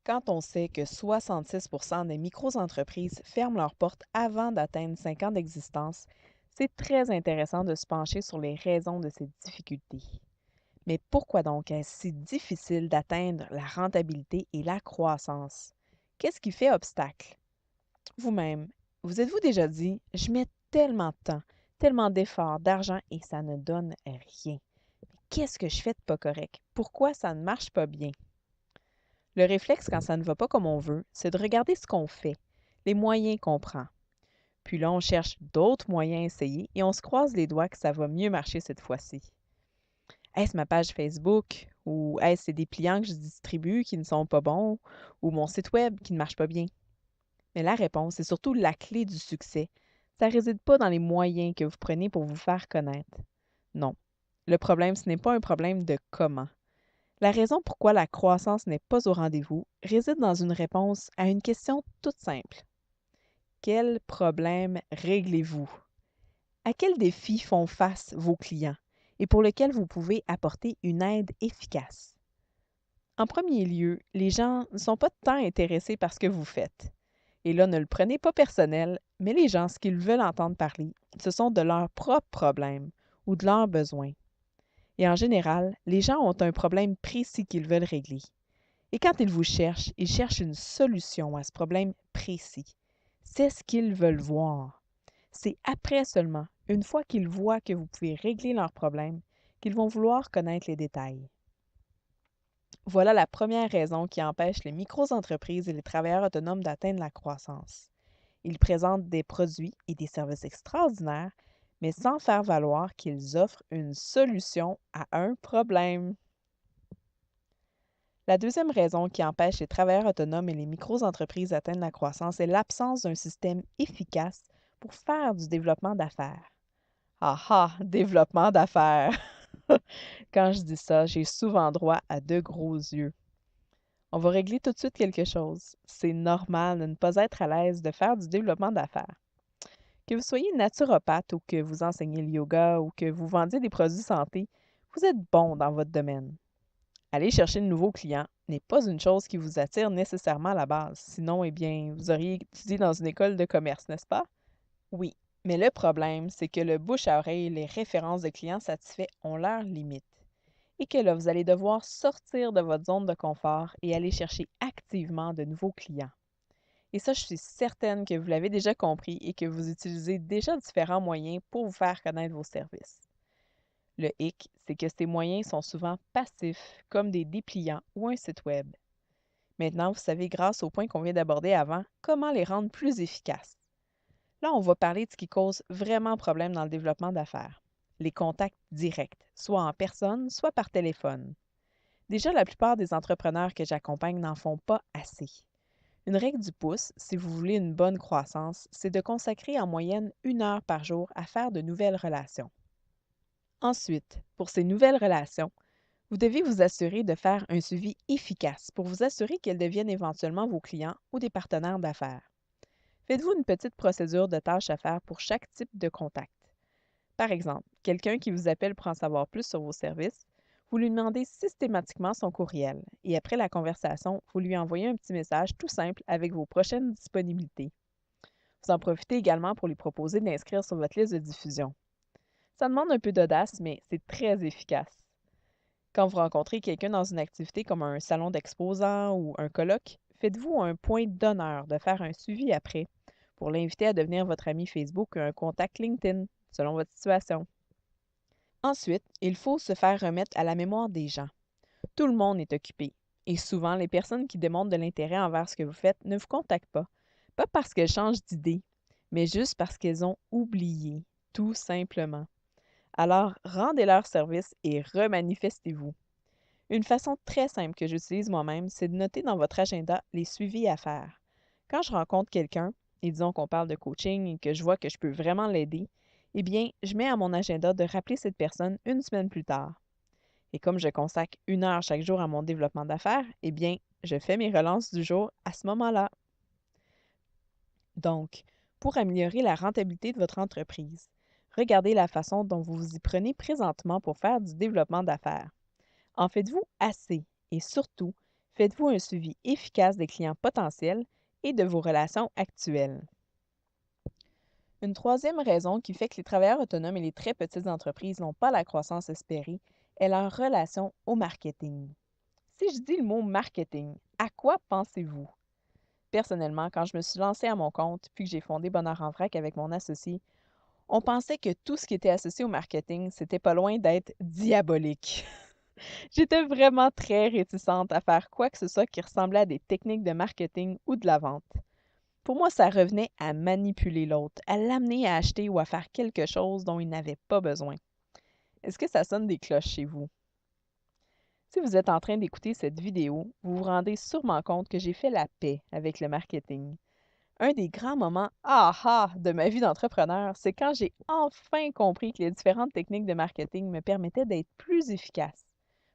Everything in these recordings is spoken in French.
Quand on sait que 66% des micro-entreprises ferment leurs portes avant d'atteindre 5 ans d'existence, c'est très intéressant de se pencher sur les raisons de ces difficultés. Mais pourquoi donc est-ce si difficile d'atteindre la rentabilité et la croissance? Qu'est-ce qui fait obstacle? Vous-même, vous êtes-vous déjà dit, je mets tellement de temps, tellement d'efforts, d'argent et ça ne donne rien. Qu'est-ce que je fais de pas correct? Pourquoi ça ne marche pas bien? Le réflexe, quand ça ne va pas comme on veut, c'est de regarder ce qu'on fait, les moyens qu'on prend. Puis là, on cherche d'autres moyens à essayer et on se croise les doigts que ça va mieux marcher cette fois-ci. Est-ce ma page Facebook? Ou est-ce c'est des clients que je distribue qui ne sont pas bons? Ou mon site web qui ne marche pas bien? Mais la réponse, et surtout la clé du succès, ça ne réside pas dans les moyens que vous prenez pour vous faire connaître. Non. Le problème, ce n'est pas un problème de comment. La raison pourquoi la croissance n'est pas au rendez-vous réside dans une réponse à une question toute simple. Quel problème réglez-vous? À quels défis font face vos clients et pour lesquels vous pouvez apporter une aide efficace? En premier lieu, les gens ne sont pas tant intéressés par ce que vous faites. Et là, ne le prenez pas personnel, mais les gens, ce qu'ils veulent entendre parler, ce sont de leurs propres problèmes ou de leurs besoins. Et en général, les gens ont un problème précis qu'ils veulent régler. Et quand ils cherchent une solution à ce problème précis. C'est ce qu'ils veulent voir. C'est après seulement, une fois qu'ils voient que vous pouvez régler leurs problèmes, qu'ils vont vouloir connaître les détails. Voilà la première raison qui empêche les micro-entreprises et les travailleurs autonomes d'atteindre la croissance. Ils présentent des produits et des services extraordinaires, mais sans faire valoir qu'ils offrent une solution à un problème. La deuxième raison qui empêche les travailleurs autonomes et les micro-entreprises d'atteindre la croissance est l'absence d'un système efficace pour faire du développement d'affaires. Ah ah, développement d'affaires! Quand je dis ça, j'ai souvent droit à de gros yeux. On va régler tout de suite quelque chose. C'est normal de ne pas être à l'aise de faire du développement d'affaires. Que vous soyez naturopathe ou que vous enseignez le yoga ou que vous vendiez des produits santé, vous êtes bon dans votre domaine. Aller chercher de nouveaux clients n'est pas une chose qui vous attire nécessairement à la base. Sinon, eh bien, vous auriez étudié dans une école de commerce, n'est-ce pas? Oui. Mais le problème, c'est que le bouche à oreille et les références de clients satisfaits ont leurs limites. Et que là, vous allez devoir sortir de votre zone de confort et aller chercher activement de nouveaux clients. Et ça, je suis certaine que vous l'avez déjà compris et que vous utilisez déjà différents moyens pour vous faire connaître vos services. Le hic, c'est que ces moyens sont souvent passifs, comme des dépliants ou un site web. Maintenant, vous savez, grâce aux points qu'on vient d'aborder avant, comment les rendre plus efficaces. Là, on va parler de ce qui cause vraiment problème dans le développement d'affaires. Les contacts directs, soit en personne, soit par téléphone. Déjà, la plupart des entrepreneurs que j'accompagne n'en font pas assez. Une règle du pouce, si vous voulez une bonne croissance, c'est de consacrer en moyenne 1 heure par jour à faire de nouvelles relations. Ensuite, pour ces nouvelles relations, vous devez vous assurer de faire un suivi efficace pour vous assurer qu'elles deviennent éventuellement vos clients ou des partenaires d'affaires. Faites-vous une petite procédure de tâches à faire pour chaque type de contact. Par exemple, quelqu'un qui vous appelle pour en savoir plus sur vos services, vous lui demandez systématiquement son courriel et après la conversation, vous lui envoyez un petit message tout simple avec vos prochaines disponibilités. Vous en profitez également pour lui proposer d'inscrire sur votre liste de diffusion. Ça demande un peu d'audace, mais c'est très efficace. Quand vous rencontrez quelqu'un dans une activité comme un salon d'exposants ou un colloque, faites-vous un point d'honneur de faire un suivi après pour l'inviter à devenir votre ami Facebook ou un contact LinkedIn, selon votre situation. Ensuite, il faut se faire remettre à la mémoire des gens. Tout le monde est occupé et souvent, les personnes qui démontrent de l'intérêt envers ce que vous faites ne vous contactent pas. Pas parce qu'elles changent d'idée, mais juste parce qu'elles ont oublié, tout simplement. Alors, rendez leur service et remanifestez-vous. Une façon très simple que j'utilise moi-même, c'est de noter dans votre agenda les suivis à faire. Quand je rencontre quelqu'un, et disons qu'on parle de coaching et que je vois que je peux vraiment l'aider, eh bien, je mets à mon agenda de rappeler cette personne une semaine plus tard. Et comme je consacre 1 heure chaque jour à mon développement d'affaires, eh bien, je fais mes relances du jour à ce moment-là. Donc, pour améliorer la rentabilité de votre entreprise, regardez la façon dont vous vous y prenez présentement pour faire du développement d'affaires. En faites-vous assez? Et surtout, Faites-vous un suivi efficace des clients potentiels et de vos relations actuelles. Une troisième raison qui fait que les travailleurs autonomes et les très petites entreprises n'ont pas la croissance espérée est leur relation au marketing. Si je dis le mot marketing, à quoi pensez-vous? Personnellement, quand je me suis lancée à mon compte puis que j'ai fondé Bonheur en vrac avec mon associé, on pensait que tout ce qui était associé au marketing, c'était pas loin d'être diabolique. J'étais vraiment très réticente à faire quoi que ce soit qui ressemblait à des techniques de marketing ou de la vente. Pour moi, ça revenait à manipuler l'autre, à l'amener à acheter ou à faire quelque chose dont il n'avait pas besoin. Est-ce que ça sonne des cloches chez vous? Si vous êtes en train d'écouter cette vidéo, vous vous rendez sûrement compte que j'ai fait la paix avec le marketing. Un des grands moments aha de ma vie d'entrepreneur, c'est quand j'ai enfin compris que les différentes techniques de marketing me permettaient d'être plus efficace.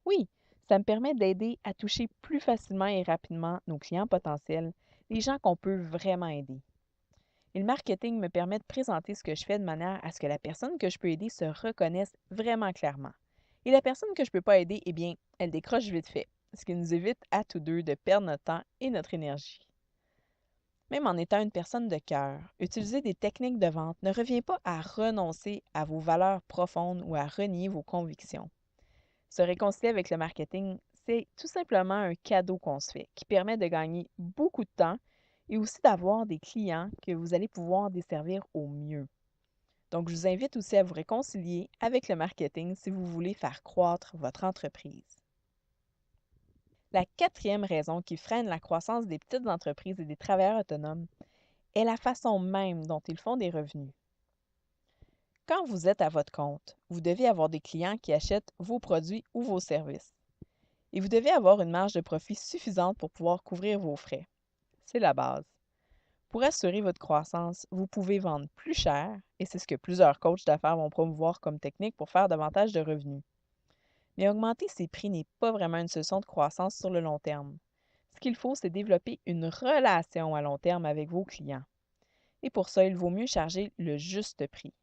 Oui, ça me permet d'aider à toucher plus facilement et rapidement nos clients potentiels, les gens qu'on peut vraiment aider. Et le marketing me permet de présenter ce que je fais de manière à ce que la personne que je peux aider se reconnaisse vraiment clairement. Et la personne que je ne peux pas aider, eh bien, elle décroche vite fait, ce qui nous évite à tous deux de perdre notre temps et notre énergie. Même en étant une personne de cœur, utiliser des techniques de vente ne revient pas à renoncer à vos valeurs profondes ou à renier vos convictions. Se réconcilier avec le marketing, c'est tout simplement un cadeau qu'on se fait, qui permet de gagner beaucoup de temps et aussi d'avoir des clients que vous allez pouvoir desservir au mieux. Donc, je vous invite aussi à vous réconcilier avec le marketing si vous voulez faire croître votre entreprise. La quatrième raison qui freine la croissance des petites entreprises et des travailleurs autonomes est la façon même dont ils font des revenus. Quand vous êtes à votre compte, vous devez avoir des clients qui achètent vos produits ou vos services. Et vous devez avoir une marge de profit suffisante pour pouvoir couvrir vos frais. C'est la base. Pour assurer votre croissance, vous pouvez vendre plus cher, et c'est ce que plusieurs coachs d'affaires vont promouvoir comme technique pour faire davantage de revenus. Mais augmenter ses prix n'est pas vraiment une solution de croissance sur le long terme. Ce qu'il faut, c'est développer une relation à long terme avec vos clients. Et pour ça, il vaut mieux charger le juste prix.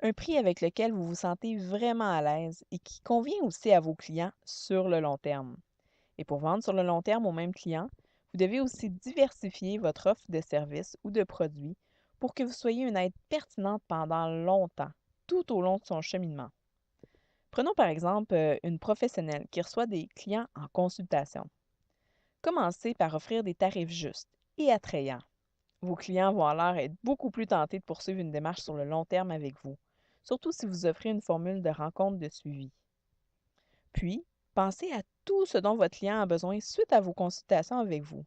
Un prix avec lequel vous vous sentez vraiment à l'aise et qui convient aussi à vos clients sur le long terme. Et pour vendre sur le long terme aux mêmes clients, vous devez aussi diversifier votre offre de services ou de produits pour que vous soyez une aide pertinente pendant longtemps, tout au long de son cheminement. Prenons par exemple une professionnelle qui reçoit des clients en consultation. Commencez par offrir des tarifs justes et attrayants. Vos clients vont alors être beaucoup plus tentés de poursuivre une démarche sur le long terme avec vous, surtout si vous offrez une formule de rencontre de suivi. Puis, pensez à tout ce dont votre client a besoin suite à vos consultations avec vous.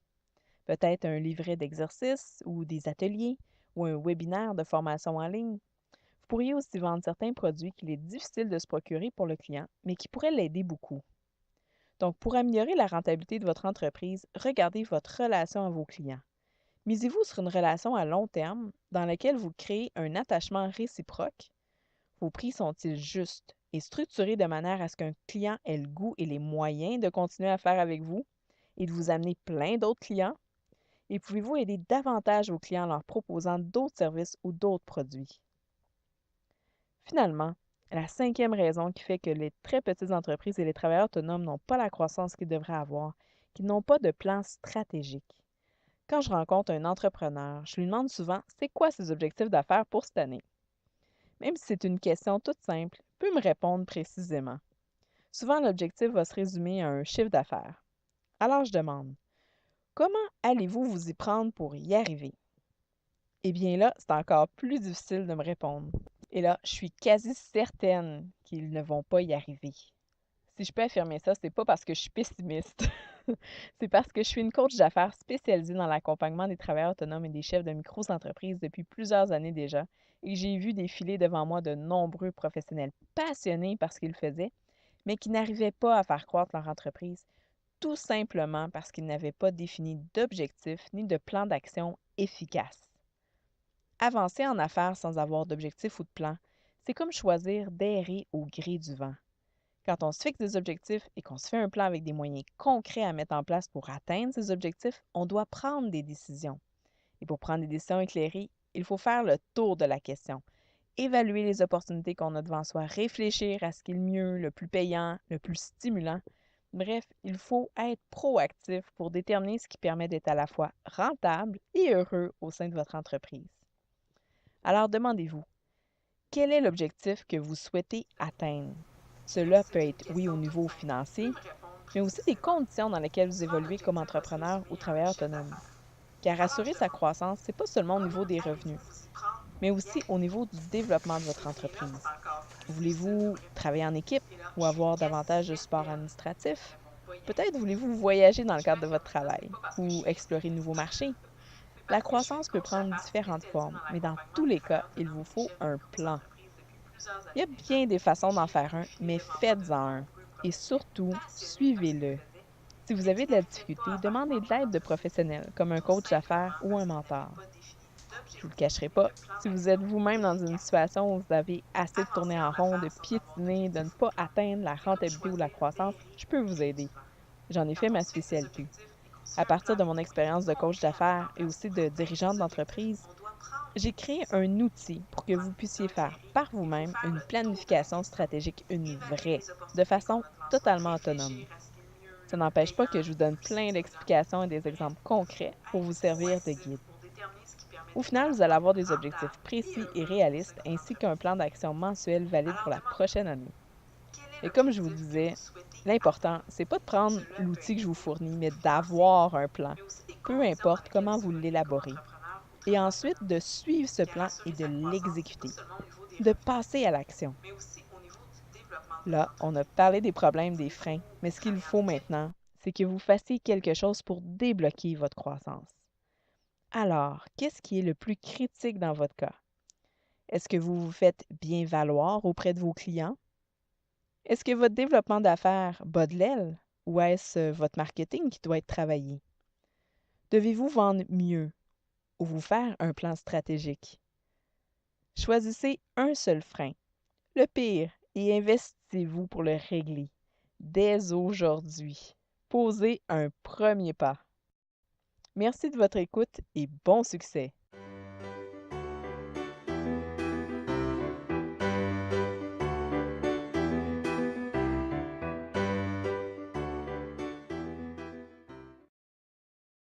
Peut-être un livret d'exercices ou des ateliers ou un webinaire de formation en ligne. Vous pourriez aussi vendre certains produits qu'il est difficile de se procurer pour le client, mais qui pourraient l'aider beaucoup. Donc, pour améliorer la rentabilité de votre entreprise, regardez votre relation à vos clients. Misez-vous sur une relation à long terme dans laquelle vous créez un attachement réciproque. Vos prix sont-ils justes et structurés de manière à ce qu'un client ait le goût et les moyens de continuer à faire avec vous et de vous amener plein d'autres clients? Et pouvez-vous aider davantage vos clients en leur proposant d'autres services ou d'autres produits? Finalement, la cinquième raison qui fait que les très petites entreprises et les travailleurs autonomes n'ont pas la croissance qu'ils devraient avoir, qu'ils n'ont pas de plan stratégique. Quand je rencontre un entrepreneur, je lui demande souvent c'est quoi ses objectifs d'affaires pour cette année. Même si c'est une question toute simple, il peut me répondre précisément. Souvent, l'objectif va se résumer à un chiffre d'affaires. Alors, je demande comment allez-vous vous y prendre pour y arriver? Eh bien là, c'est encore plus difficile de me répondre. Et là, je suis quasi certaine qu'ils ne vont pas y arriver. Si je peux affirmer ça, c'est pas parce que je suis pessimiste. C'est parce que je suis une coach d'affaires spécialisée dans l'accompagnement des travailleurs autonomes et des chefs de micro-entreprises depuis plusieurs années déjà, et j'ai vu défiler devant moi de nombreux professionnels passionnés par ce qu'ils faisaient, mais qui n'arrivaient pas à faire croître leur entreprise, tout simplement parce qu'ils n'avaient pas défini d'objectifs ni de plan d'action efficace. Avancer en affaires sans avoir d'objectif ou de plan, c'est comme choisir d'errer au gré du vent. Quand on se fixe des objectifs et qu'on se fait un plan avec des moyens concrets à mettre en place pour atteindre ces objectifs, on doit prendre des décisions. Et pour prendre des décisions éclairées, il faut faire le tour de la question, évaluer les opportunités qu'on a devant soi, réfléchir à ce qui est le mieux, le plus payant, le plus stimulant, Bref, il faut être proactif pour déterminer ce qui permet d'être à la fois rentable et heureux au sein de votre entreprise. Alors demandez-vous, quel est l'objectif que vous souhaitez atteindre? Cela peut être, oui, au niveau financier, mais aussi des conditions dans lesquelles vous évoluez comme entrepreneur ou travailleur autonome. Car assurer sa croissance, c'est pas seulement au niveau des revenus, mais aussi au niveau du développement de votre entreprise. Voulez-vous travailler en équipe ou avoir davantage de support administratif? Peut-être voulez-vous voyager dans le cadre de votre travail ou explorer de nouveaux marchés. La croissance peut prendre différentes formes, mais dans tous les cas, il vous faut un plan. Il y a bien des façons d'en faire un, mais faites-en un. Et surtout, suivez-le. Si vous avez de la difficulté, demandez de l'aide de professionnels, comme un coach d'affaires ou un mentor. Je ne vous le cacherai pas, si vous êtes vous-même dans une situation où vous avez assez de tourner en rond, de piétiner, de ne pas atteindre la rentabilité ou la croissance, je peux vous aider. J'en ai fait ma spécialité. À partir de mon expérience de coach d'affaires et aussi de dirigeante d'entreprise, j'ai créé un outil pour que vous puissiez faire par vous-même une planification stratégique, une vraie, de façon totalement autonome. Ça n'empêche pas que je vous donne plein d'explications et des exemples concrets pour vous servir de guide. Au final, vous allez avoir des objectifs précis et réalistes ainsi qu'un plan d'action mensuel valide pour la prochaine année. Et comme je vous disais, l'important, c'est pas de prendre l'outil que je vous fournis, mais d'avoir un plan, peu importe comment vous l'élaborez. Et ensuite, de suivre ce plan et de l'exécuter, de passer à l'action. Là, on a parlé des problèmes, des freins, mais ce qu'il faut maintenant, c'est que vous fassiez quelque chose pour débloquer votre croissance. Alors, qu'est-ce qui est le plus critique dans votre cas? Est-ce que vous vous faites bien valoir auprès de vos clients? Est-ce que votre développement d'affaires bat de l'aile ou est-ce votre marketing qui doit être travaillé? Devez-vous vendre mieux ou vous faire un plan stratégique? Choisissez un seul frein, le pire, et investissez-vous pour le régler dès aujourd'hui. Posez un premier pas. Merci de votre écoute et bon succès!